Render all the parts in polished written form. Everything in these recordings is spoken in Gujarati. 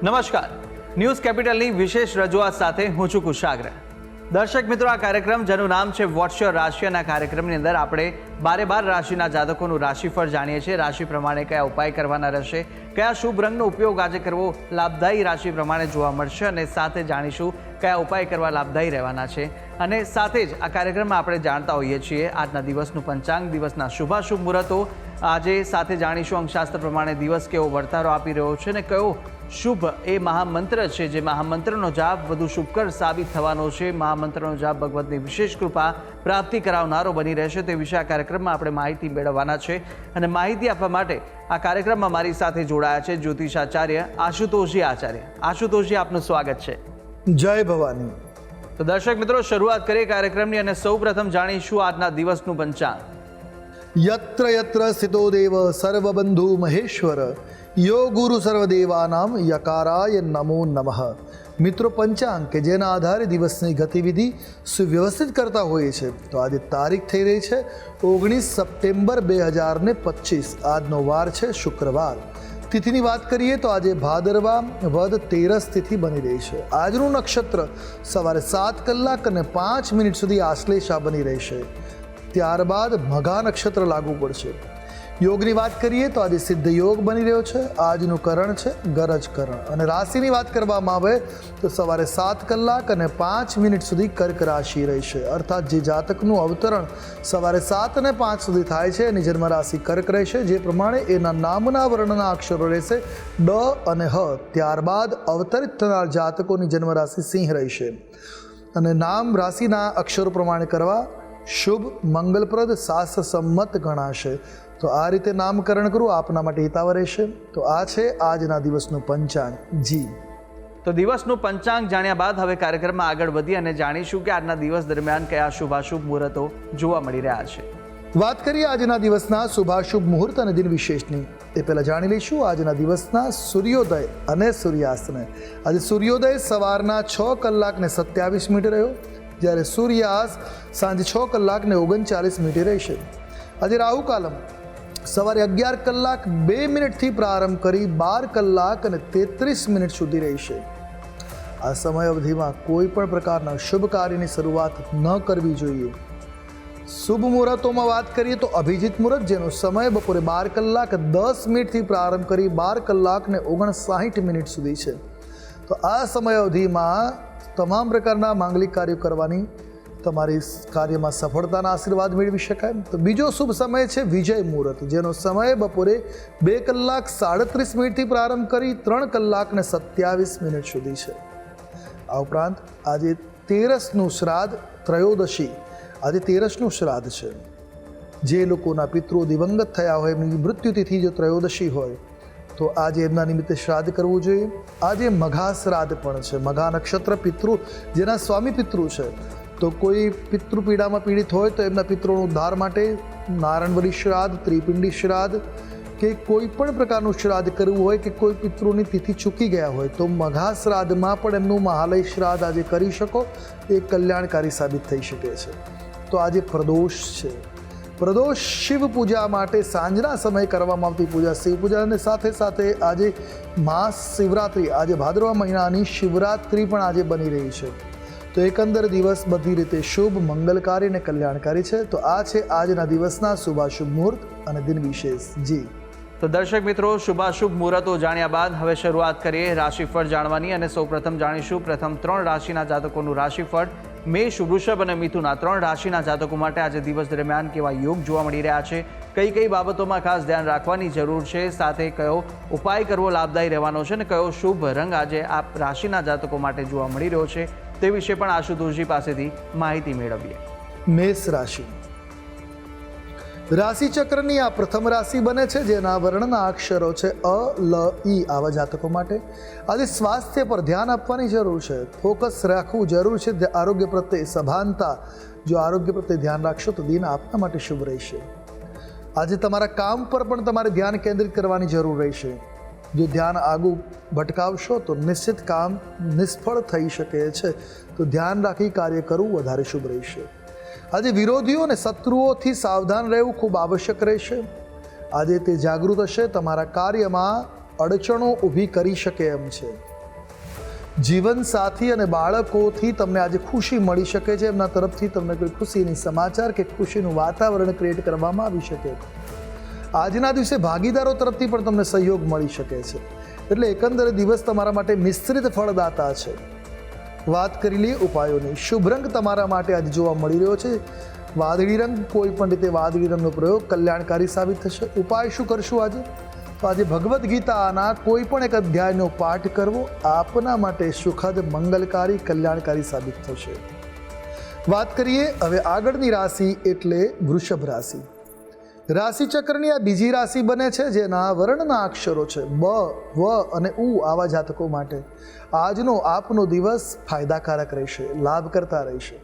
નમસ્કાર, ન્યૂઝ કેપિટલની વિશેષ રજૂઆત સાથે હું છું કુશાગ્ર. દર્શક મિત્રો, આ કાર્યક્રમ જેનું નામ છે વોટ્સ યોર રાશિ, અને આ કાર્યક્રમની અંદર આપણે 12 રાશિના જાતકોનું રાશિફળ જાણીએ છીએ. રાશિ પ્રમાણે કયા ઉપાય કરવાના રહેશે, કયા શુભ રંગનો ઉપયોગ આજે કરવો લાભદાયી રાશિ પ્રમાણે જોવા મળશે, અને સાથે જાણીશું કયા ઉપાય કરવા લાભદાયી રહેવાના છે. અને સાથે જ આ કાર્યક્રમમાં આપણે જાણતા હોઈએ છીએ આજના દિવસનું પંચાંગ, દિવસના શુભાશુભ મુહૂર્તો. આજે સાથે જાણીશું અંકશાસ્ત્ર પ્રમાણે દિવસ કેવો વર્તારો આપી રહ્યો છે, અને કયો શુભ એ મહામંત્ર છે જે મહામંત્રનો જાપ વધુ શુભકર સાબિત થવાનો છે. મહામંત્રનો જાપ ભગવતની વિશેષ કૃપા પ્રાપ્તિ કરાવનારો બની રહેશે. તે વિશે આ કાર્યક્રમમાં આપણે માહિતી મેળવવાના છે, અને માહિતી આપવા માટે આ કાર્યક્રમમાં મારી સાથે જોડાયા છે જ્યોતિષાચાર્ય આશુતોષજી આચાર્ય. આશુતોષજી, આપનું સ્વાગત છે. જય ભવાની. તો દર્શક મિત્રો, શરૂઆત કરીએ કાર્યક્રમની, અને સૌ પ્રથમ જાણીશું આજના દિવસનું પંચાંગ. યત્ર યત્ર સ્થિતો દેવ સર્વબંધુ મહેશ્વર યો ગુરુ સર્વદેવાનામ યકારાય નમો નમઃ. મિત્રો, પંચાંગ કે જેના આધારે દિવસની ગતિવિધિ સુવ્યવસ્થિત કરતા હોઈએ છે. તો આજે તારીખ થઈ રહી છે 19 સપ્ટેમ્બર 2025. આજનો વાર છે શુક્રવાર. તિથિની વાત કરીએ તો આજે ભાદરવા વદ 13 તિથિ બની રહી છે. આજનું નક્ષત્ર સવારે 7 કલાક અને 5 મિનિટ સુધી આશ્લેષા બની રહેશે. ત્યારબાદ મઘા નક્ષત્ર લાગુ પડશે. યોગની વાત કરીએ તો આજે સિદ્ધ યોગ બની રહ્યો છે. આજનું કરણ છે ગરજ કરણ. અને રાશિની વાત કરવામાં આવે તો સવારે 7 કલાક અને 5 મિનિટ સુધી કર્ક રાશિ રહેશે. અર્થાત જે જાતકનું અવતરણ સવારે 7 અને 5 સુધી થાય છે એની જન્મ રાશિ કર્ક રહેશે. જે પ્રમાણે એના નામના વર્ણના અક્ષરો રહેશે ડ અને હ. ત્યારબાદ અવતરિત થનાર જાતકોની જન્મ રાશિ સિંહ રહેશે. અને નામ રાશિના અક્ષરો પ્રમાણે કરવા શુભ, મંગલપ્રદ, શાસ્ત્ર સંમત ગણાશે. તો આ રીતે નામકરણ કરવું આપના માટે હિતાવ રહેશે. તો આ છે આજના દિવસનું પંચાંગ. જી, તો દિવસનું પંચાંગ જાણ્યા બાદ હવે કાર્યક્રમમાં આગળ વધી અને જાણીશું કે આજના દિવસ દરમિયાન કયા શુભાશુભ મુહૂર્તો જોવા મળી રહ્યા છે. વાત કરીએ આજના દિવસના શુભાશુભ મુહૂર્ત અને દિન વિશેષની. એ પહેલાં જાણી લઈશું આજના દિવસના સૂર્યોદય અને સૂર્યાસ્તને. આજે સૂર્યોદય સવારના 6 કલાક ને 27 મિનિટ રહ્યો, જ્યારે સૂર્યાસ્ત સાંજે 6 કલાક ને 39 મિનિટે રહેશે. આજે રાહુ કાલમ સવારે 11 કલાક 2 મિનિટથી પ્રારંભ કરી 12 કલાક અને 33 મિનિટ સુધી રહેશે. આ સમય અવધિમાં કોઈ પણ પ્રકારના શુભ કાર્યની શરૂઆત ન કરવી જોઈએ. શુભ મુહૂર્તોમાં વાત કરીએ તો અભિજીત મુહૂર્ત, જેનો સમય બપોરે 12 કલાક 10 મિનિટથી પ્રારંભ કરી 12 કલાક ને 59 મિનિટ સુધી છે. તો આ સમય અવધિમાં તમામ પ્રકારના માંગલિક કાર્યો કરવાની તમારી કાર્યમાં સફળતાના આશીર્વાદ મેળવી શકાય. તો બીજો શુભ સમય છે વિજય મુહૂર્ત, જેનો સમય બપોરે 2 કલાક 37 મિનિટથી પ્રારંભ કરી 3 કલાક ને 27 મિનિટ સુધી છે. આ ઉપરાંત આજે તેરસનું શ્રાદ્ધ, ત્રયોદશી. આજે તેરસનું શ્રાદ્ધ છે. જે લોકોના પિતૃ દિવંગત થયા હોય, એમની મૃત્યુતિથિ જો ત્રયોદશી હોય તો આજે એમના નિમિત્તે શ્રાદ્ધ કરવું જોઈએ. આજે મઘા શ્રાદ્ધ પણ છે. મઘા નક્ષત્ર પિતૃ જેના સ્વામી પિતૃ છે, તો કોઈ પિતૃ પીડામાં પીડિત હોય તો એમના પિતૃનો ઉદ્ધાર માટે નારાયણવલી શ્રાદ્ધ, ત્રિપિંડી શ્રાદ્ધ કે કોઈ પણ પ્રકારનું શ્રાદ્ધ કરવું હોય, કે કોઈ પિતૃની તિથિ ચૂકી ગયા હોય તો મઘા શ્રાદ્ધમાં પણ એમનું મહાલય શ્રાદ્ધ આજે કરી શકો. એ કલ્યાણકારી સાબિત થઈ શકે છે. તો આજે પ્રદોષ છે. પ્રદોષ શિવ પૂજા માટે સાંજના સમયે કરવામાં આવતી પૂજા શિવ પૂજા, અને સાથે સાથે આજે મહાશિવરાત્રિ, આજે ભાદરવા મહિનાની શિવરાત્રિ પણ આજે બની રહી છે. તો એકંદર દિવસ બધી રીતે શુભ, મંગલકારી અને કલ્યાણકારી છે. તો આ છે આજના દિવસના શુભાશુભ મુહૂર્ત અને દિન વિશેષ. જી, તો દર્શક મિત્રો, શુભાશુભ મુહૂર્તો જાણ્યા બાદ હવે શરૂઆત કરીએ રાશિફળ જાણવાની, અને સૌપ્રથમ જાણીશું પ્રથમ 3 રાશિના જાતકોનું રાશિફળ. મેષ, વૃષભ અને મિથુન, આ 3 રાશિના જાતકો માટે આજે દિવસ દરમિયાન કેવા યોગ જોવા મળી રહ્યા છે, કઈ કઈ બાબતોમાં ખાસ ધ્યાન રાખવાની જરૂર છે, સાથે કયો ઉપાય કરવો લાભદાયી રહેવાનો છે, અને કયો શુભ રંગ આજે આ રાશિના જાતકો માટે જોવા મળી રહ્યો છે, તે વિશે પણ આશુતોષજી પાસેથી માહિતી મેળવીએ. મેષ રાશિ. રાશિ ચક્રની આ પ્રથમ રાશિ બને છે, જેના વર્ણના અક્ષરો છે અ, લ, ઈ. આવા જાતકો માટે આજે સ્વાસ્થ્ય પર ધ્યાન આપવાની જરૂર છે. ફોકસ રાખવું જરૂર છે. આરોગ્ય પ્રત્યે સભાનતા, જો આરોગ્ય પ્રત્યે ધ્યાન રાખશો તો દિન આપના માટે શુભ રહેશે. આજે તમારા કામ પર પણ તમારે ધ્યાન કેન્દ્રિત કરવાની જરૂર રહેશે. જો ધ્યાન આગું ભટકાવશો તો નિશ્ચિત કામ નિષ્ફળ થઈ શકે છે. તો ધ્યાન રાખી કાર્ય કરવું વધારે શુભ રહેશે. આજે વિરોધીઓ અને શત્રુઓથી સાવધાન રહેવું ખૂબ આવશ્યક રહેશે. આજે તે જાગૃત હશે, તમારા કાર્યમાં અડચણો ઊભી કરી શકે એમ છે. જીવન સાથી અને બાળકોથી તમને આજે ખુશી મળી શકે છે, એમના તરફથી તમને કોઈ ખુશીની સમાચાર કે ખુશીનું વાતાવરણ ક્રિએટ કરવામાં આવી શકે. આજના દિવસે ભાગીદારો તરફથી પણ તમને સહયોગ મળી શકે છે. એટલે એકંદરે દિવસ તમારા માટે મિશ્રિત ફળદાતા છે. વાત કરી લઈએ ઉપાયોની. શુભ રંગ તમારા માટે આજે જોવા મળી રહ્યો છે વાદળી રંગ. કોઈ પણ રીતે વાદળી રંગનો પ્રયોગ કલ્યાણકારી સાબિત થશે. ઉપાય શું કરશું આજે? તો આજે ભગવદ્ ગીતાના કોઈ પણ એક અધ્યાયનો પાઠ કરવો આપના માટે સુખદ, મંગલકારી, કલ્યાણકારી સાબિત થશે. વાત કરીએ હવે આગળની રાશિ એટલે વૃષભ રાશિ. રાશિ ચક્રની આ બીજી રાશિ બને છે જેના વર્ણના અક્ષરો છે બ, વ અને ઉ. આવા જાતકો માટે આજનો આપનો દિવસ ફાયદાકારક રહેશે, લાભકર્તા રહેશે.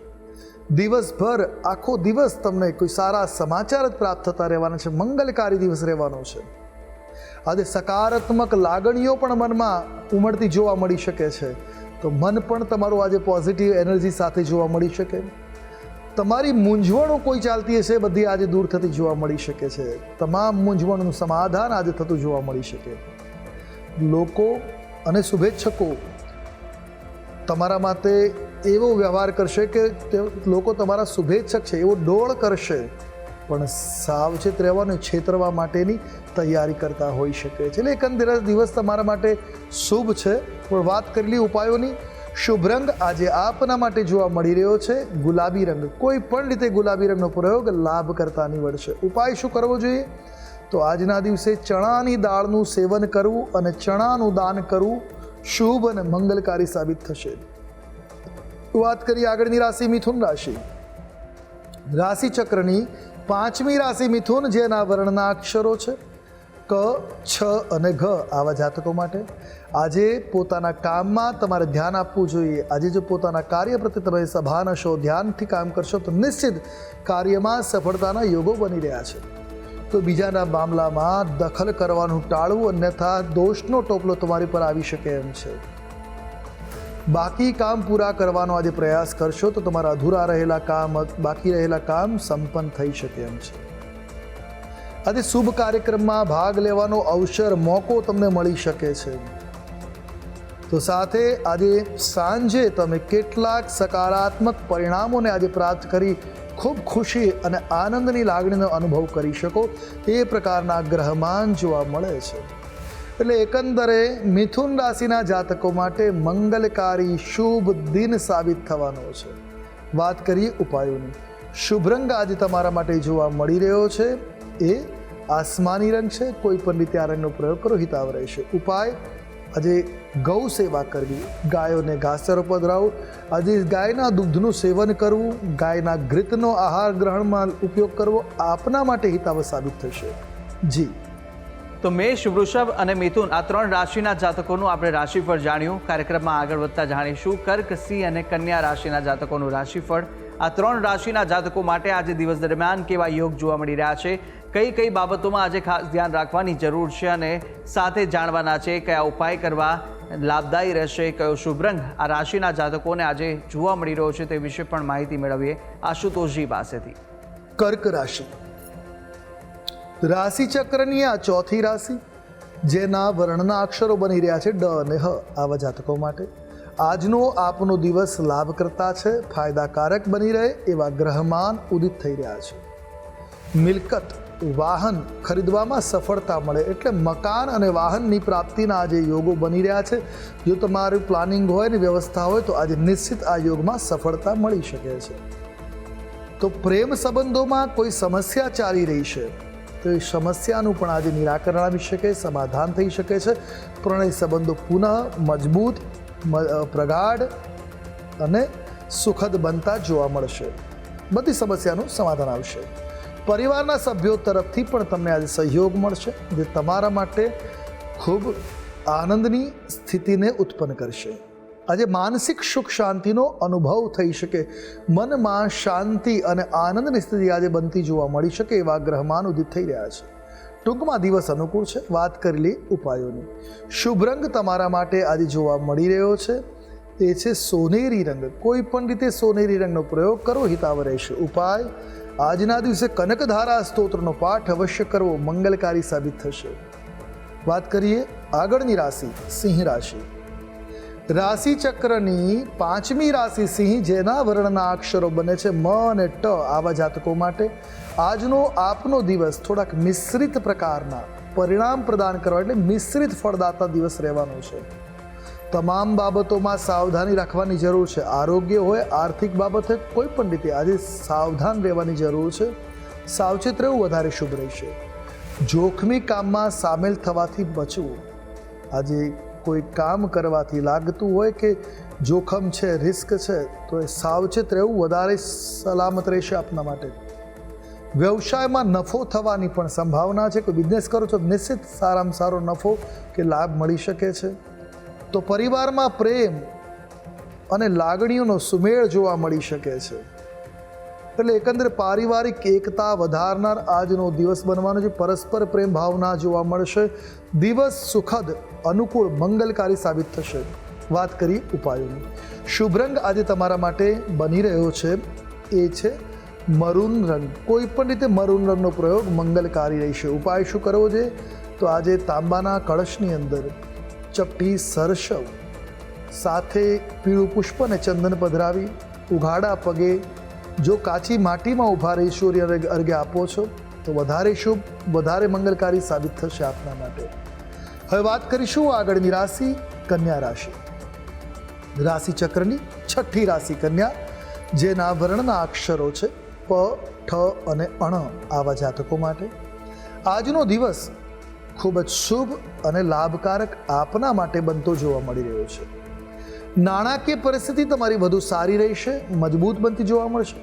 દિવસભર આખો દિવસ તમને કોઈ સારા સમાચાર જ પ્રાપ્ત થતા રહેવાના છે. મંગલકારી દિવસ રહેવાનો છે. આજે સકારાત્મક લાગણીઓ પણ મનમાં ઉમળતી જોવા મળી શકે છે. તો મન પણ તમારું આજે પોઝિટિવ એનર્જી સાથે જોવા મળી શકે. તમારી મૂંઝવણો કોઈ ચાલતી હશે બધી આજે દૂર થતી જોવા મળી શકે છે. તમામ મૂંઝવણનું સમાધાન આજે થતું જોવા મળી શકે. લોકો અને શુભેચ્છકો તમારા માટે એવો વ્યવહાર કરશે કે લોકો તમારા શુભેચ્છક છે એવો ડોળ કરશે, પણ સાવચેત રહેવાનું, છેતરવા માટેની તૈયારી કરતા હોઈ શકે છે. એટલે એકંદરે દિવસ તમારા માટે શુભ છે. પણ વાત કરી લઈએ ઉપાયોની. શુભ રંગ આજે આપના માટે જોવા મળી રહ્યો છે ગુલાબી રંગ. કોઈ પણ રીતે ગુલાબી રંગનો પ્રયોગ લાભ કરતા નીવડશે. ઉપાય શું કરવો જોઈએ? તો આજના દિવસે ચણાની દાળનું સેવન કરવું અને ચણાનું દાન કરવું શુભ અને મંગલકારી સાબિત થશે. વાત કરીએ આગળની રાશિ મિથુન રાશિ. રાશિ ચક્રની પાંચમી રાશિ મિથુન, જેના વર્ણના અક્ષરો છે ક, છ અને ઘ. આવા જાતકો માટે આજે પોતાના કામમાં તમારે ધ્યાન આપવું જોઈએ. આજે જો પોતાના કાર્ય પ્રત્યે તમે સભાન હશો, ધ્યાનથી કામ કરશો તો નિશ્ચિત કાર્યમાં સફળતાના યોગો બની રહ્યા છે. તો બીજાના મામલામાં દખલ કરવાનું ટાળવું, અન્યથા દોષનો ટોપલો તમારી પર આવી શકે એમ છે. બાકી કામ પૂરા કરવાનો આજે પ્રયાસ કરશો તો તમારા અધૂરા રહેલા કામ, બાકી રહેલા કામ સંપન્ન થઈ શકે એમ છે. આજે શુભ કાર્યક્રમમાં ભાગ લેવાનો અવસર, મોકો તમને મળી શકે છે. તો સાથે આજે સાંજે તમે કેટલાક સકારાત્મક પરિણામોને આજે પ્રાપ્ત કરી ખૂબ ખુશી અને આનંદની લાગણીનો અનુભવ કરી શકો એ પ્રકારના ગ્રહમાન જોવા મળે છે. એટલે એકંદરે મિથુન રાશિના જાતકો માટે મંગલકારી શુભ દિન સાબિત થવાનો છે. વાત કરીએ ઉપાયોની. શુભ રંગ આજે તમારા માટે જોવા મળી રહ્યો છે એ આસમાની રંગ છે. કોઈ પણ રીતે આ રંગનો પ્રયોગ કરો, હિતાવ રહેશે. ઉપાય આજે ગૌ સેવા કરવી, ગાયોને ઘાસચારો પધરાવો. આજે ગાયના દૂધનું સેવન કરવું, ગાયના ઘૃતનો આહાર ગ્રહણમાં ઉપયોગ કરવો આપના માટે હિતાવ સાબિત થશે. જી, તો મેષ, વૃષભ અને મિથુન આ ત્રણ રાશિના જાતકોનું આપણે રાશિફળ જાણ્યું. કાર્યક્રમમાં આગળ વધતા જાણીશું કર્ક, સિંહ અને કન્યા રાશિના જાતકોનું રાશિફળ. આ ત્રણ રાશિના જાતકો માટે આજે દિવસ દરમિયાન કેવા યોગ જોવા મળી રહ્યા છે, કઈ કઈ બાબતોમાં આજે ખાસ ધ્યાન રાખવાની જરૂર છે અને સાથે જાણવાના છે કયા ઉપાય કરવા લાભદાયી રહેશે, કયો શુભ રંગ આ રાશિના જાતકોને આજે જોવા મળી રહ્યો છે તે વિશે પણ માહિતી મેળવીએ આશુતોષજી પાસેથી. કર્ક રાશિ. રાશિ ચક્રની આ ચોથી રાશિ, જેના વર્ણના અક્ષરો બની રહ્યા છે ડ અને હ. આવા જાતકો માટે આજનો આપનો દિવસ લાભકર્તા છે, ફાયદાકારક બની રહે એવા ગ્રહમાન ઉદિત થઈ રહ્યા છે. મિલકત, વાહન ખરીદવામાં સફળતા મળે, એટલે મકાન અને વાહનની પ્રાપ્તિના આજે યોગો બની રહ્યા છે. જો તમારું પ્લાનિંગ હોય ને વ્યવસ્થા હોય તો આજે નિશ્ચિત આ યોગમાં સફળતા મળી શકે છે. તો પ્રેમ સંબંધોમાં કોઈ સમસ્યા ચાલી રહી છે તો એ સમસ્યાનું પણ આજે નિરાકરણ આવી શકે, સમાધાન થઈ શકે છે. પ્રણય સંબંધો પુનઃ મજબૂત, પ્રગાઢ અને સુખદ બનતા જોવા મળશે. બધી સમસ્યાનું સમાધાન આવશે. પરિવારના સભ્યો તરફથી પણ તમને આજે સહયોગ મળશે, જે તમારા માટે ખૂબ આનંદની સ્થિતિને ઉત્પન્ન કરશે. આજે માનસિક સુખ શાંતિનો અનુભવ થઈ શકે, મનમાં શાંતિ અને આનંદની સ્થિતિ આજે બનતી જોવા મળી શકે એવા ગ્રહમાન ઉદિત થઈ રહ્યા છે. ટૂંકમાં દિવસ અનુકૂળ છે. વાત કરી લઈએ ઉપાયોની. શુભ રંગ તમારા માટે આજે જોવા મળી રહ્યો છે એ છે સોનેરી રંગ. કોઈ પણ રીતે સોનેરી રંગનો પ્રયોગ કરો, હિતાવ રહેશે. ઉપાય આજના દિવસે કનકધારા સ્તોત્રનો પાઠ અવશ્ય કરવો, મંગલકારી સાબિત થશે. વાત કરીએ આગળની રાશિ સિંહ રાશિ. રાશિ ચક્રની 5મી રાશિ સિંહ, જેના વર્ણના અક્ષરો બને છે મ અને ટ, આવા જાતકો માટે આજનો આપનો દિવસ થોડાક મિશ્રિત પ્રકારના પરિણામ પ્રદાન કરવા એટલે મિશ્રિત ફળદાતા દિવસ રહેવાનો છે. તમામ બાબતોમાં સાવધાની રાખવાની જરૂર છે. આરોગ્ય હોય, આર્થિક બાબતે કોઈ પણ રીતે આજે સાવધાન રહેવાની જરૂર છે. સાવચેત રહેવું વધારે શુભ રહેશે. જોખમી કામમાં સામેલ થવાથી બચવું. આજે કોઈ કામ કરવાથી લાગતું હોય કે જોખમ છે, રિસ્ક છે, તો એ સાવચેત રહેવું વધારે સલામત રહેશે આપના માટે. વ્યવસાયમાં નફો થવાની પણ સંભાવના છે. કોઈ બિઝનેસ કરો છો નિશ્ચિત સારામાં સારો નફો કે લાભ મળી શકે છે. તો પરિવારમાં પ્રેમ અને લાગણીઓનો સુમેળ જોવા મળી શકે છે. એટલે એકંદરે પારિવારિક એકતા વધારનાર આજનો દિવસ બનવાનો છે. પરસ્પર પ્રેમ ભાવના જોવા મળશે. દિવસ સુખદ, અનુકૂળ, મંગલકારી સાબિત થશે. વાત કરીએ ઉપાયોની. શુભ રંગ આજે તમારા માટે બની રહ્યો છે એ છે મરૂન રંગ. કોઈ પણ રીતે મરૂન રંગનો પ્રયોગ મંગલકારી રહેશે. ઉપાય શું કરવો છે? તો આજે તાંબાના કળશની અંદર ચપટી સરસવ સાથે પીળું પુષ્પ અને ચંદન પધરાવી ઉઘાડા પગે જો કાચી માટીમાં ઊભા રહી સૂર્ય અર્ઘ્ય આપો છો તો વધારે શુભ, વધારે મંગલકારી સાબિત થશે આપના માટે. હવે વાત કરીશું આગળની રાશિ કન્યા રાશિ. રાશિ ચક્રની 6ઠ્ઠી રાશિ કન્યા, જેના વર્ણના અક્ષરો છે પ, ઠ અને અણ, આવા જાતકો માટે આજનો દિવસ ખૂબ જ શુભ અને લાભકારક આપના માટે બનતો જોવા મળી રહ્યો છે. નાણાકીય પરિસ્થિતિ તમારી વધુ સારી રહેશે, મજબૂત બનતી જોવા મળશે.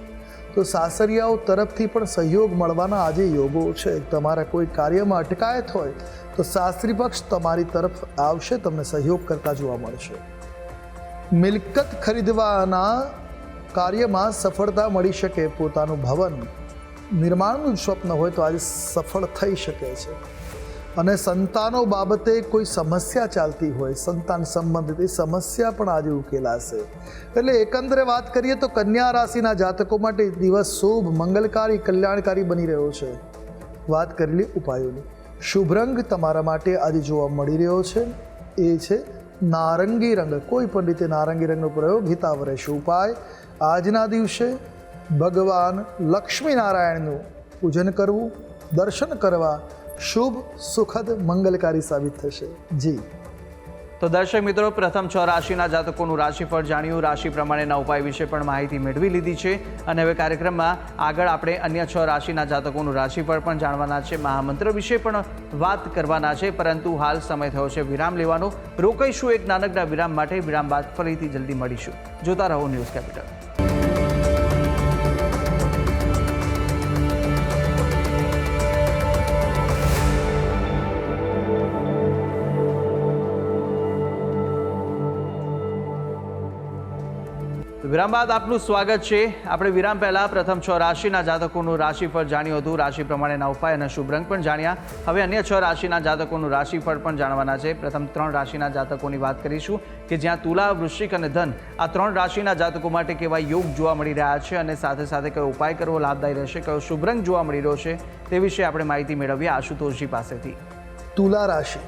તો સાસરિયાઓ તરફથી પણ સહયોગ મળવાના આજે યોગો છે. તમારા કોઈ કાર્યમાં અટકાયત હોય તો સાસરી પક્ષ તમારી તરફ આવશે, તમને સહયોગ કરતા જોવા મળશે. મિલકત ખરીદવાના કાર્યમાં સફળતા મળી શકે. પોતાનું ભવન નિર્માણનું સ્વપ્ન હોય તો આજે સફળ થઈ શકે છે. અને સંતાનો બાબતે કોઈ સમસ્યા ચાલતી હોય, સંતાન સંબંધિત એ સમસ્યા પણ આજે ઉકેલાશે. એટલે એકંદરે વાત કરીએ તો કન્યા રાશિના જાતકો માટે દિવસ શુભ, મંગલકારી, કલ્યાણકારી બની રહ્યો છે. વાત કરી લે ઉપાયોની. શુભ રંગ તમારા માટે આજે જોવા મળી રહ્યો છે એ છે નારંગી રંગ. કોઈ પણ રીતે નારંગી રંગનો પ્રયોગ હિતાવ રહેશે. ઉપાય આજના દિવસે ભગવાન લક્ષ્મી નારાયણનું પૂજન કરવું, દર્શન કરવા શુભ, સુખદ, મંગલકારી સાબિત થશે. જી તો દર્શક મિત્રો, પ્રથમ 6 રાશિના જાતકોનું રાશિફળ જાણ્યું. રાશિ પ્રમાણેના ઉપાય વિશે પણ માહિતી મેળવી લીધી છે. અને હવે કાર્યક્રમમાં આગળ આપણે અન્ય 6 રાશિના જાતકોનું રાશિફળ પણ જાણવાના છે. મહામંત્ર વિશે પણ વાત કરવાના છે. પરંતુ હાલ સમય થયો છે વિરામ લેવાનો. રોકાઈશું એક નાનકડા વિરામ માટે. વિરામ બાદ ફરીથી જલ્દી મળીશું. જોતા રહો ન્યૂઝ કેપિટલ. વિરામ બાદ આપનું સ્વાગત છે. આપણે વિરામ પહેલા પ્રથમ 6 રાશિના જાતકોનું રાશિફળ જાણ્યું હતું. રાશિ પ્રમાણેના ઉપાય અને શુભ રંગ પણ જાણ્યા. હવે અન્ય 6 રાશિના જાતકોનું રાશિફળ પણ જાણવાના છે. પ્રથમ 3 રાશિના જાતકોની વાત કરીશું કે જ્યાં તુલા, વૃશ્ચિક અને ધન આ 3 રાશિના જાતકો માટે કેવા યોગ જોવા મળી રહ્યા છે અને સાથે સાથે કયો ઉપાય કરવો લાભદાયી રહેશે, કયો શુભ રંગ જોવા મળી રહ્યો છે તે વિશે આપણે માહિતી મેળવીએ આશુતોષજી પાસેથી. તુલા રાશિ.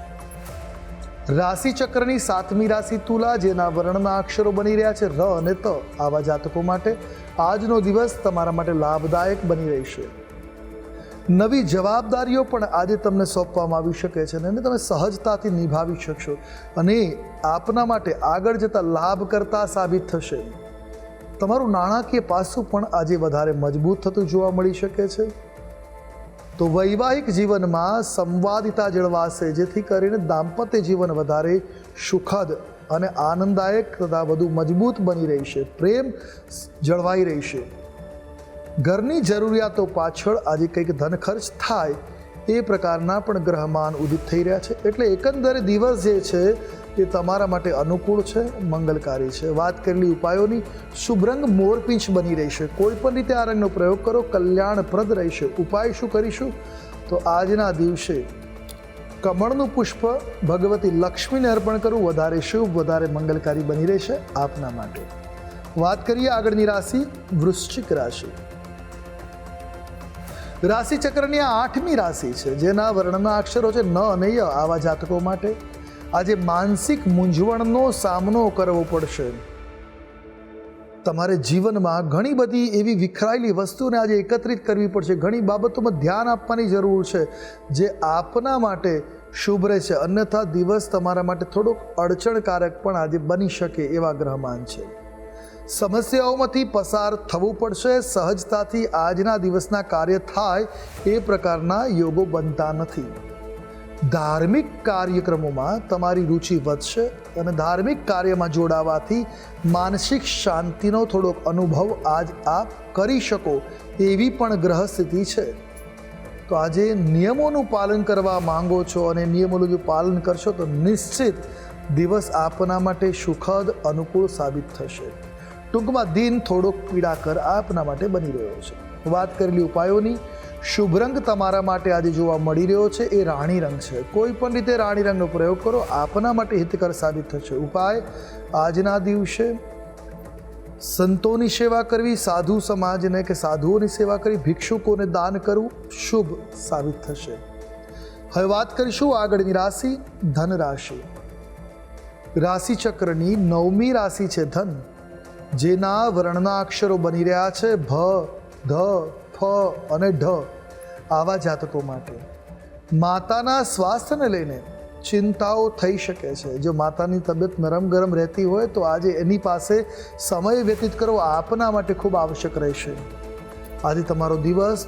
રાશિ ચક્રની 7મી રાશિ તુલા, જેના વર્ણના અક્ષરો બની રહ્યા છે ર અને ત, આવા જાતકો માટે આજનો દિવસ તમારા માટે લાભદાયક બની રહેશે. નવી જવાબદારીઓ પણ આજે તમને સોંપવામાં આવી શકે છે અને તમે સહજતાથી નિભાવી શકશો અને આપના માટે આગળ જતા લાભ કરતા સાબિત થશે. તમારું નાણાકીય પાસું પણ આજે વધારે મજબૂત થતું જોવા મળી શકે છે. તો વૈવાહિક જીવનમાં સંવાદિતા જળવાશે, જેથી કરીને દાંપત્ય જીવન વધારે સુખદ અને આનંદદાયક તથા વધુ મજબૂત બની રહેશે. પ્રેમ જળવાઈ રહેશે. ઘરની જરૂરિયાતો પાછળ આજે કંઈક ધન ખર્ચ થાય એ પ્રકારના પણ ગ્રહમાન ઉદિત થઈ રહ્યા છે. એટલે એકંદરે દિવસ જે છે એ તમારા માટે અનુકૂળ છે, મંગલકારી છે. વાત કરેલી ઉપાયોની. શુભ રંગ મોરપીંછ બની રહેશે. કોઈ પણ રીતે આ રંગનો પ્રયોગ કરો, કલ્યાણપ્રદ રહેશે. ઉપાય શું કરીશું? તો આજના દિવસે કમળનું પુષ્પ ભગવતી લક્ષ્મીને અર્પણ કરવું વધારે શુભ, વધારે મંગલકારી બની રહેશે આપના માટે. વાત કરીએ આગળની રાશિ વૃશ્ચિક રાશિ. રાશિ ચક્રની આ 8મી રાશિ છે, જેના વર્ણના અક્ષરો છે ન અને ય, આવા જાતકો માટે આજે માનસિક મૂંઝવણનો સામનો કરવો પડશે. તમારે જીવનમાં ઘણી બધી એવી વિખરાયેલી વસ્તુને આજે એકત્રિત કરવી પડશે. ઘણી બાબતોમાં ધ્યાન આપવાની જરૂર છે જે આપના માટે શુભ રહેશે. અન્યથા દિવસ તમારા માટે થોડોક અડચણકારક પણ આજે બની શકે એવા ગ્રહમાન છે. સમસ્યાઓમાંથી પસાર થવું પડશે. સહજતાથી આજના દિવસના કાર્ય થાય એ પ્રકારના યોગો બનતા નથી. ધાર્મિક કાર્યક્રમોમાં તમારી રુચિ વધશે અને ધાર્મિક કાર્યમાં જોડાવાથી માનસિક શાંતિનો થોડોક અનુભવ આજ આપ કરી શકો એવી પણ ગ્રહ સ્થિતિ છે. તો આજે નિયમોનું પાલન કરવા માંગો છો અને નિયમોનું જો પાલન કરશો તો નિશ્ચિત દિવસ આપના માટે સુખદ અનુકૂળ સાબિત થશે. ટૂંકમાં દિન થોડોક પીડાકર આપના માટે બની રહ્યો છે. વાત કરેલી ઉપાયોની, શુભ રંગ તમારા માટે આજે જોવા મળી રહ્યો છે એ રાણી રંગ છે. કોઈ પણ રીતે રાણી રંગનો પ્રયોગ કરો, આપના માટે હિતકર સાબિત થશે. ઉપાય, આજના દિવસે સંતોની સેવા કરવી, સાધુ સમાજને કે સાધુઓની સેવા કરી, ભિક્ષુકોને દાન કરવું શુભ સાબિત થશે. હવે વાત કરીશું આગળની રાશિ, ધન રાશિ. રાશિ ચક્રની 9મી રાશિ છે ધન, જેના વર્ણના અક્ષરો બની રહ્યા છે ભ, ધ, ફ અને ઢ. આવા જાતકો માટે માતાના સ્વાસ્થ્યને લઈને ચિંતાઓ થઈ શકે છે. જો માતાની તબિયત નરમ ગરમ રહેતી હોય તો આજે એની પાસે સમય વ્યતીત કરવો આપના માટે ખૂબ આવશ્યક રહેશે. આજે તમારો દિવસ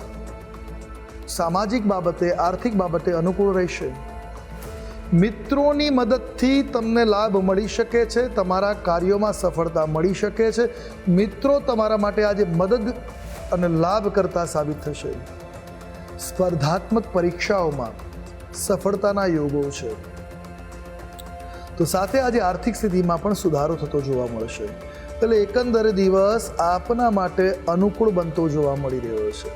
સામાજિક બાબતે, આર્થિક બાબતે અનુકૂળ રહેશે. મિત્રોની મદદથી તમને લાભ મળી શકે છે. તમારા કાર્યોમાં સફળતા મળી શકે છે. મિત્રો તમારા માટે આજે મદદ અને લાભ કરતા સાબિત થશે. સ્પર્ધાત્મક પરીક્ષાઓમાં સફળતાના યોગો છે. તો સાથે આજે આર્થિક સ્થિતિમાં પણ સુધારો થતો જોવા મળશે. એટલે એકંદરે દિવસ આપના માટે અનુકૂળ બનતો જોવા મળી રહ્યો છે.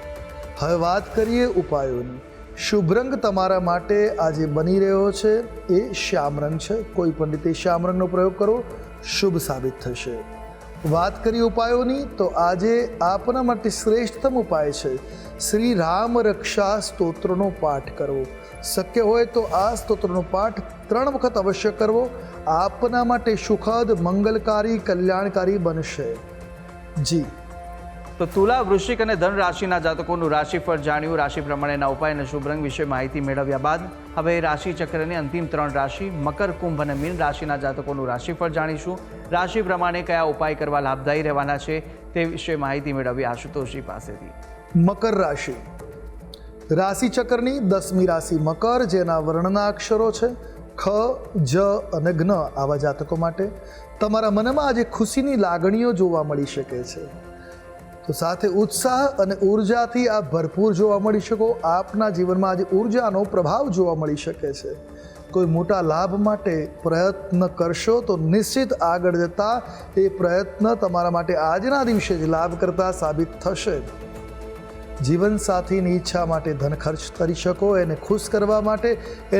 હવે વાત કરીએ ઉપાયોની. શુભ રંગ તમારા માટે આજે બની રહ્યો છે એ શ્યામ રંગ છે. કોઈ પણ રીતે શ્યામ રંગનો પ્રયોગ કરો, શુભ સાબિત થશે. વાત કરીએ ઉપાયોની તો આજે આપના માટે શ્રેષ્ઠતમ ઉપાય છે શ્રી રામ રક્ષા સ્તોત્રનો પાઠ કરવો. શક્ય હોય તો આ સ્તોત્રનો પાઠ 3 વખત અવશ્ય કરવો. આપના માટે સુખદ, મંગલકારી, કલ્યાણકારી બનશે. જી. તો તુલા, વૃશ્ચિક અને ધન રાશિના જાતકોનું રાશિફળ જાણ્યું. રાશિ પ્રમાણેના ઉપાય અને શુભ રંગ વિશે માહિતી મેળવ્યા બાદ હવે રાશિ ચક્રની અંતિમ 3 રાશિ મકર, કુંભ અને મીન રાશિના જાતકોનું રાશિફળ જાણીશું. રાશિ પ્રમાણે કયા ઉપાય કરવા લાભદાયી રહેવાના છે તે વિશે માહિતી મેળવી આશુતોષજી પાસેથી. મકર રાશિ. રાશિ ચક્રની 10મી રાશિ મકર, જેના વર્ણના અક્ષરો છે ખ, જ અને જ્ઞ. આવા જાતકો માટે તમારા મનમાં આજે ખુશીની લાગણીઓ જોવા મળી શકે છે. તો સાથે ઉત્સાહ અને ઉર્જાથી આપ ભરપૂર જોવા મળી શકો. આપના જીવનમાં આજે ઉર્જાનો પ્રભાવ જોવા મળી શકે છે. કોઈ મોટા લાભ માટે પ્રયત્ન કરશો તો નિશ્ચિત આગળ જતા એ પ્રયત્ન તમારા માટે આજના દિવસે જ લાભ કરતા સાબિત થશે. જીવનસાથીની ઈચ્છા માટે ધન ખર્ચ કરી શકો. એને ખુશ કરવા માટે,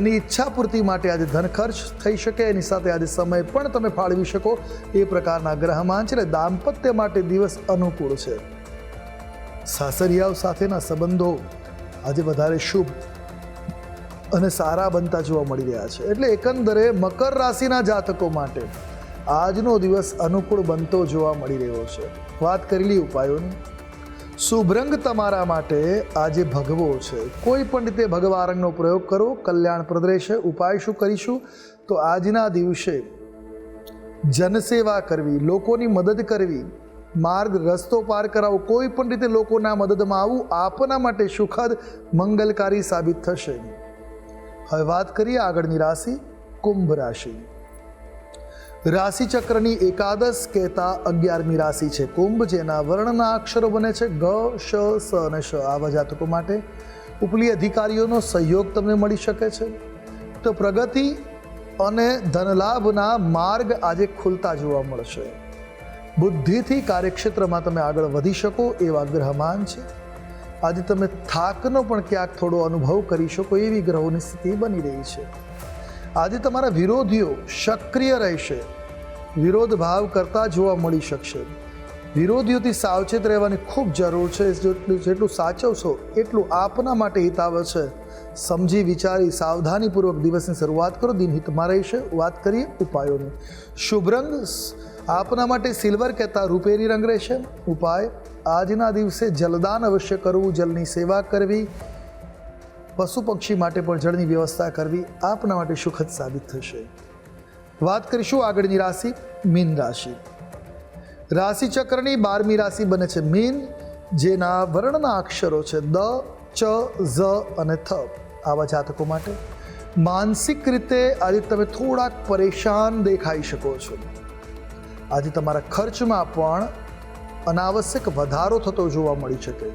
એની ઈચ્છા પૂર્તિ માટે આજે ધન ખર્ચ થઈ શકે. એની સાથે આજે સમય પણ તમે ફાળવી શકો એ પ્રકારના ગ્રહમાન છે. એટલે દાંપત્ય માટે દિવસ અનુકૂળ છે. સાસરિયાઓ સાથેના સંબંધો આજે વધારે શુભ અને સારા બનતા જોવા મળી રહ્યા છે. એટલે એકંદરે મકર રાશિના જાતકો માટે આજનો દિવસ અનુકૂળ બનતો જોવા મળી રહ્યો છે. વાત કરેલી ઉપાયોની. શુભ રંગ તમારા માટે આજે ભગવો છે. કોઈ પણ રીતે ભગવા રંગનો પ્રયોગ કરો, કલ્યાણપ્રદ રહેશે. ઉપાય શું કરીશું તો આજના દિવસે જનસેવા કરવી, લોકોની મદદ કરવી, માર્ગ રસ્તો પાર કરાવો, કોઈ પણ રીતે લોકોના મદદમાં આવવું આપના માટે સુખદ, મંગલકારી સાબિત થશે. હવે વાત કરીએ આગળની રાશિ કુંભ રાશિ. રાશિ ચક્રની એકાદશ કહેતા 11મી રાશિ છે કુંભ, જેના વર્ણના અક્ષરો બને છે ગ, શ, સ અને શ. આવા જાતકો માટે ઉપલી અધિકારીઓનો સહયોગ તમને મળી શકે છે. તો પ્રગતિ અને ધનલાભના માર્ગ આજે ખુલતા જોવા મળશે. બુદ્ધિથી કાર્યક્ષેત્રમાં તમે આગળ વધી શકો એવા ગ્રહમાન છે. આજે તમે થાકનો પણ ક્યાંક થોડો અનુભવ કરી શકો એવી ગ્રહોની સ્થિતિ બની રહી છે. આજે તમારા વિરોધીઓ સક્રિય રહેશે, વિરોધ ભાવ કરતા જોવા મળી શકશે. વિરોધીઓથી સાવચેત રહેવાની ખૂબ જરૂર છે. જેટલું સાચવશો એટલું આપના માટે હિતાવ છે. સમજી વિચારી સાવધાનીપૂર્વક દિવસની શરૂઆત કરો. દિન હિતમાં રહેશે. વાત કરીએ ઉપાયોની. શુભ રંગ આપના માટે સિલ્વર કહેતા રૂપેરી રંગ રહેશે. ઉપાય: આજના દિવસે જલદાન અવશ્ય કરવું, જલની સેવા કરવી, પશુ પક્ષી માટે પણ જળની વ્યવસ્થા કરવી આપના માટે સુખદ સાબિત થશે. વાત કરીશું આગળની રાશિ મીન રાશિ. રાશિ ચક્રની 12મી રાશિ બને છે મીન, જેના વર્ણના અક્ષરો છે દ, ચ, ઝ અને થ. આવા જાતકો માટે માનસિક રીતે આજે તમે થોડાક પરેશાન દેખાઈ શકો છો. આજે તમારા ખર્ચમાં પણ અનાવશ્યક વધારો થતો જોવા મળી શકે.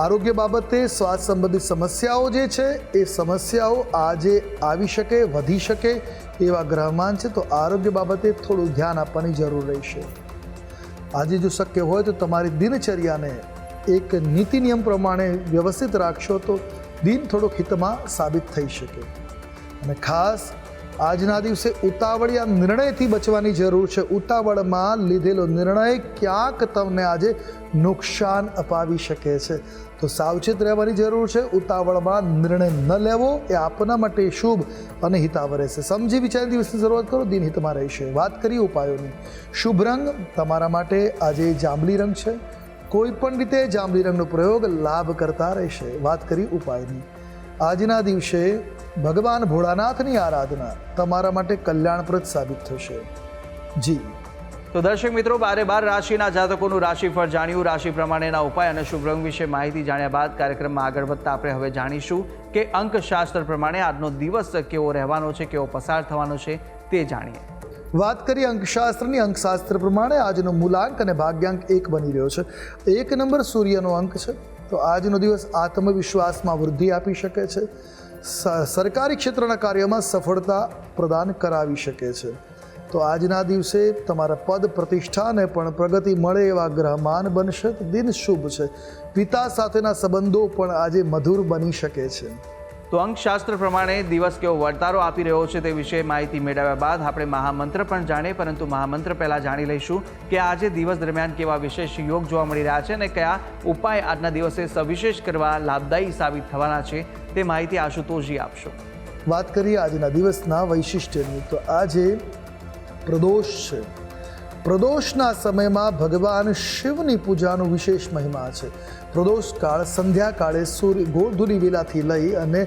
આરોગ્ય બાબતે શ્વાસ સંબંધિત સમસ્યાઓ જે છે એ સમસ્યાઓ આજે આવી શકે, વધી શકે એવા ગ્રહમાન છે, તો આરોગ્ય બાબતે થોડું ધ્યાન આપવાની જરૂર રહેશે. આજે જો શક્ય હોય તો તમારી દિનચર્યાને એક નીતિ નિયમ પ્રમાણે વ્યવસ્થિત રાખશો તો દિન થોડુંક હિતમાં સાબિત થઈ શકે. અને ખાસ આજના દિવસે ઉતાવળિયા નિર્ણયથી બચવાની જરૂર છે. ઉતાવળમાં લીધેલો નિર્ણય ક્યાંક તમને આજે નુકસાન અપાવી શકે છે, તો સાવચેત રહેવાની જરૂર છે. ઉતાવળમાં નિર્ણય ન લેવો એ આપના માટે શુભ અને હિતાવ રહેશે. સમજી વિચારી દિવસની શરૂઆત કરો. દિન હિતમાં રહેશે. વાત કરીએ ઉપાયોની. શુભ રંગ તમારા માટે આજે જાંબલી રંગ છે. કોઈ પણ રીતે જાંબલી રંગનો પ્રયોગ લાભ કરતા રહેશે. વાત કરીએ ઉપાયની. આજના દિવસે ભગવાન ભોળાનાથની આરાધના તમારા માટે કલ્યાણપ્રદ સાબિત થશે. જી તો દર્શક મિત્રો, 12 રાશિના જાતકોનું રાશિફળ જાણ્યું. રાશિ પ્રમાણેના ઉપાય અને શુભ રંગ વિશે માહિતી જાણ્યા બાદ કાર્યક્રમમાં આગળ વધતા આપણે હવે જાણીશું કે અંકશાસ્ત્ર પ્રમાણે આજનો દિવસ કેવો રહેવાનો છે, કેવો પસાર થવાનો છે તે જાણીએ. વાત કરીએ અંકશાસ્ત્રની. અંકશાસ્ત્ર પ્રમાણે આજનો મૂલાંક અને ભાગ્યાંક 1 બની રહ્યો છે. 1 નંબર સૂર્યનો અંક છે, તો આજનો દિવસ આત્મવિશ્વાસમાં વૃદ્ધિ આપી શકે છે. સરકારી ક્ષેત્રના કાર્યમાં સફળતા પ્રદાન કરાવી શકે છે. તો આજના દિવસે તમારા પદ પ્રતિષ્ઠાને પણ પ્રગતિ મળે એવા ગ્રહમાન બનશે. દિન શુભ છે. પિતા સાથેના સંબંધો પણ આજે મધુર બની શકે છે. તો અંકશાસ્ત્ર પ્રમાણે દિવસ કેવો વર્તારો આપી રહ્યો છે તે વિશે માહિતી મેળવ્યા બાદ આપણે મહામંત્ર પણ જાણીએ, પરંતુ મહામંત્ર પહેલાં જાણી લઈશું કે આજે દિવસ દરમિયાન કેવા વિશેષ યોગ જોવા મળી રહ્યા છે અને કયા ઉપાય આજના દિવસે સવિશેષ કરવા લાભદાયી સાબિત થવાના છે તે માહિતી આશુતોષજી આપશો. વાત કરીએ આજના દિવસના વૈશિષ્ટ્યની. તો આજે પ્રદોષ છે. પ્રદોષના સમયમાં ભગવાન શિવની પૂજાનો વિશેષ મહિમા છે. પ્રદોષ કાળ સંધ્યાકાળે ગોળધુની વેલાથી લઈ અને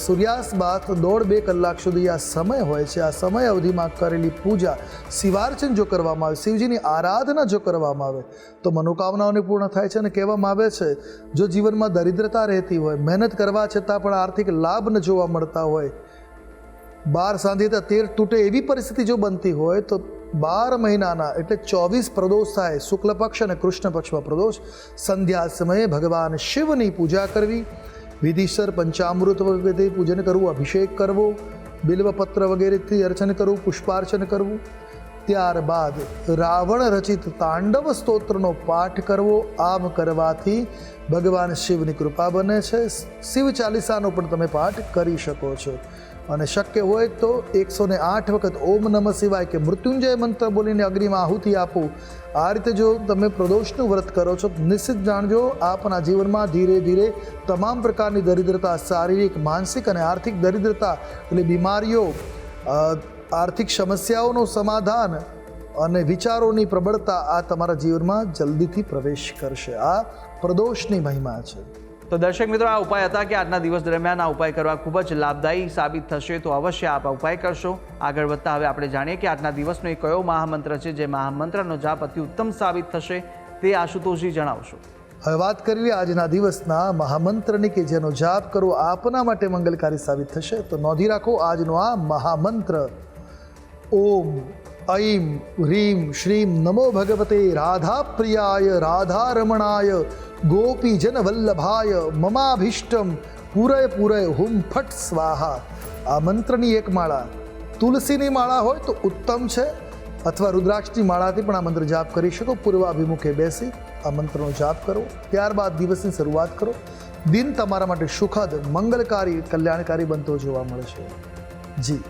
સૂર્યાસ્ત બાદ 1.5-2 કલાક સુધી આ સમય હોય છે. આ સમય અવધિમાં કરેલી પૂજા, શિવાર્ચન જો કરવામાં આવે, શિવજીની આરાધના જો કરવામાં આવે તો મનોકામનાઓને પૂર્ણ થાય છે. અને કહેવામાં આવે છે જો જીવનમાં દરિદ્રતા રહેતી હોય, મહેનત કરવા છતાં પણ આર્થિક લાભ ન જોવા મળતા હોય, 12 સાંધેતા 13 તૂટે એવી પરિસ્થિતિ જો બનતી હોય તો 12 મહિનાના એટલે 24 પ્રદોષ થાય, શુક્લ પક્ષ અને કૃષ્ણ પક્ષમાં પ્રદોષ. સંધ્યા સમયે ભગવાન શિવની પૂજા કરવી, વિધિસર પંચામૃત વગેરેથી પૂજન કરવું, અભિષેક કરવો, બિલ્વપત્ર વગેરેથી અર્ચન કરવું, પુષ્પાર્ચન કરવું. ત્યારબાદ રાવણ રચિત તાંડવ સ્તોત્રનો પાઠ કરવો. આમ કરવાથી ભગવાન શિવની કૃપા બને છે. શિવ ચાલીસાનો પણ તમે પાઠ કરી શકો છો. અને શક્ય હોય તો 108 વખત ઓમ નમઃ શિવાય કે મૃત્યુંજય મંત્ર બોલીને અગ્નિમાં આહુતિ આપો. આ રીતે જો તમે પ્રદોષનું વ્રત કરો છો, નિશ્ચિત જાણજો આપના જીવનમાં ધીરે ધીરે તમામ પ્રકારની દરિદ્રતા, શારીરિક, માનસિક અને આર્થિક દરિદ્રતા એટલે બીમારીઓ, આર્થિક સમસ્યાઓનું સમાધાન અને વિચારોની પ્રબળતા આ તમારા જીવનમાં જલ્દીથી પ્રવેશ કરશે. આ પ્રદોષની મહિમા છે. તો દર્શક મિત્રો, આ ઉપાય હતા કે આજના દિવસ દરમિયાન આ ઉપાય કરવા ખૂબ જ લાભદાયી સાબિત થશે, તો અવશ્ય આપ ઉપાય કરશો. આગળ વધતા હવે આપણે જાણીએ કે આજના દિવસનો એ કયો મહામંત્ર છે જે મહામંત્રનો જાપ અતિ ઉત્તમ સાબિત થશે તે આશુતોષજી જણાવશો. હવે વાત કરીએ આજના દિવસના મહામંત્રની કે જેનો જાપ કરવો આપના માટે મંગલકારી સાબિત થશે. તો નોંધી રાખો આજનો આ મહામંત્ર: ઓમ ઐમ હ્રીમ શ્રીમ નમો ભગવતે રાધા પ્રિયાય રાધારમણાય ગોપીજન વલ્લભાય મમાભીષ્ટમ પૂરય પૂરય હુમ ફટ સ્વાહા. આ મંત્રની એક માળા તુલસીની માળા હોય તો ઉત્તમ છે, અથવા રુદ્રાક્ષની માળાથી પણ આ મંત્ર જાપ કરી શકો. પૂર્વાભિમુખે બેસી આ મંત્રનો જાપ કરો. ત્યારબાદ દિવસની શરૂઆત કરો. દિન તમારા માટે સુખદ, મંગલકારી, કલ્યાણકારી બનતો જોવા મળે છે. જી.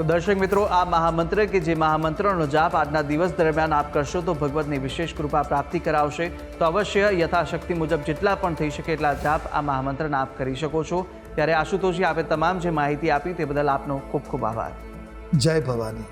તો દર્શક મિત્રો, આ મહામંત્ર કે જે મહામંત્રનો જાપ આજના દિવસ દરમિયાન આપ કરશો તો ભગવતની વિશેષ કૃપા પ્રાપ્તિ કરાવશે. તો અવશ્ય યથાશક્તિ મુજબ જેટલા પણ થઈ શકે એટલા જાપ આ મહામંત્રના આપ કરી શકો છો. ત્યારે આશુતોષજી, આપે તમામ જે માહિતી આપી તે બદલ આપનો ખૂબ ખૂબ આભાર. જય ભવાની.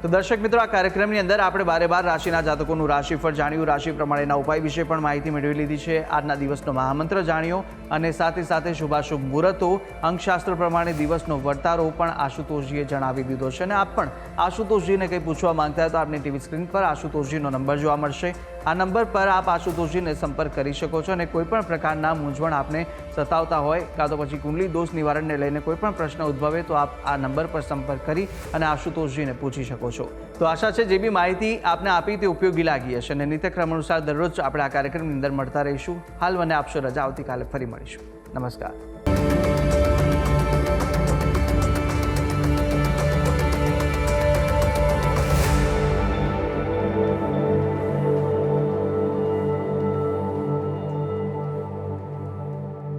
તો દર્શક મિત્રો, આ કાર્યક્રમની અંદર આપણે બારે બાર રાશિના જાતકોનું રાશિફળ જાણ્યું, રાશિ પ્રમાણેના ઉપાય વિશે પણ માહિતી મેળવી લીધી છે, આજના દિવસનો મહામંત્ર જાણ્યો અને સાથે સાથે શુભાશુભ મુહૂર્તો, અંકશાસ્ત્ર પ્રમાણે દિવસનો વર્તારો પણ આશુતોષજીએ જણાવી દીધો છે. અને આપ પણ આશુતોષજીને કંઈ પૂછવા માંગતા હોય તો આપની ટીવી સ્ક્રીન પર આશુતોષજીનો નંબર જોવા મળશે. આ નંબર પર આપ આશુતોષજીને સંપર્ક કરી શકો છો અને કોઈપણ પ્રકારના મૂંઝવણ આપને સતાવતા હોય કાં તો પછી કુંડલી દોષ નિવારણને લઈને કોઈપણ પ્રશ્ન ઉદ્ભવે તો આપ આ નંબર પર સંપર્ક કરી અને આશુતોષજીને પૂછી શકો છો. તો આશા છે જે બી માહિતી આપને આપી તે ઉપયોગી લાગી હશે અને નિત્યક્રમ અનુસાર દરરોજ આપણે આ કાર્યક્રમની અંદર મળતા રહીશું. હાલ મને આપશો રજા, આવતીકાલે ફરી મળીશું. નમસ્કાર.